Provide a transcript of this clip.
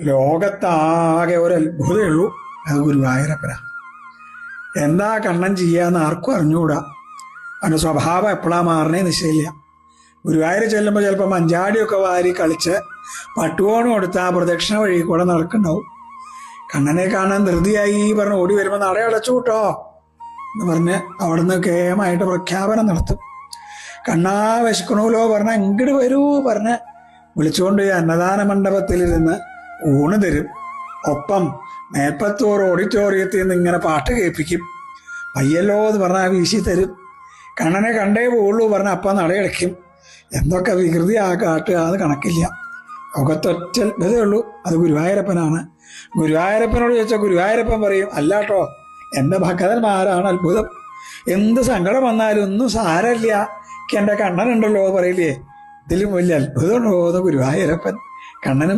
ലോകത്താകെ ഒരു അത്ഭുതമേ ഉള്ളൂ, അത് ഗുരുവായൂരപ്പനാ. എന്താ കണ്ണൻ ചെയ്യാന്ന് ആർക്കും അറിഞ്ഞുകൂടാ. അവൻ്റെ സ്വഭാവം എപ്പോഴാണ് മാറണേ നിശ്ചയില്ല. ഗുരുവായൂർ ചെല്ലുമ്പോൾ ചിലപ്പോൾ മഞ്ചാടിയൊക്കെ വാരി കളിച്ച് പട്ടുകോണം കൊടുത്ത് ആ പ്രദക്ഷിണ വഴി കൂടെ നടക്കുന്നുണ്ടാവും. കണ്ണനെ കാണാൻ ധൃതിയായി പറഞ്ഞ് ഓടി വരുമ്പോൾ നട അടച്ചു കൂട്ടോ എന്ന് പറഞ്ഞ് അവിടുന്ന് കേമായിട്ട് പ്രഖ്യാപനം നടത്തും. കണ്ണാ വിശക്കണമല്ലോ പറഞ്ഞാൽ ഇങ്ങോട്ട് വരൂ പറഞ്ഞ് വിളിച്ചുകൊണ്ട് അന്നദാന മണ്ഡപത്തിലിരുന്ന് ഊണ് തരും. ഒപ്പം മേപ്പത്തൂർ ഓഡിറ്റോറിയത്തിൽ നിന്ന് ഇങ്ങനെ പാട്ട് കേൾപ്പിക്കും. പയ്യല്ലോ എന്ന് പറഞ്ഞാൽ വീശി തരും. കണ്ണനെ കണ്ടേ പോവുള്ളൂ പറഞ്ഞാൽ അപ്പം നടയടയ്ക്കും. എന്തൊക്കെ വികൃതി ആ കാട്ടുക അത് കണക്കില്ല. ലോകത്തൊറ്റ അത്ഭുതമേ ഉള്ളൂ, അത് ഗുരുവായൂരപ്പനാണ്. ഗുരുവായൂരപ്പനോട് ചോദിച്ചാൽ ഗുരുവായൂരപ്പൻ പറയും, അല്ലാട്ടോ എൻ്റെ ഭക്തന്മാരാണ് അത്ഭുതം. എന്ത് സങ്കടം വന്നാലും ഒന്നും സാരമില്ല, എൻ്റെ കണ്ണനുണ്ടല്ലോ പറയില്ലേ. ഇതിലും വലിയ അത്ഭുതമുണ്ടോ എന്ന് ഗുരുവായൂരപ്പൻ. കണ്ണൻ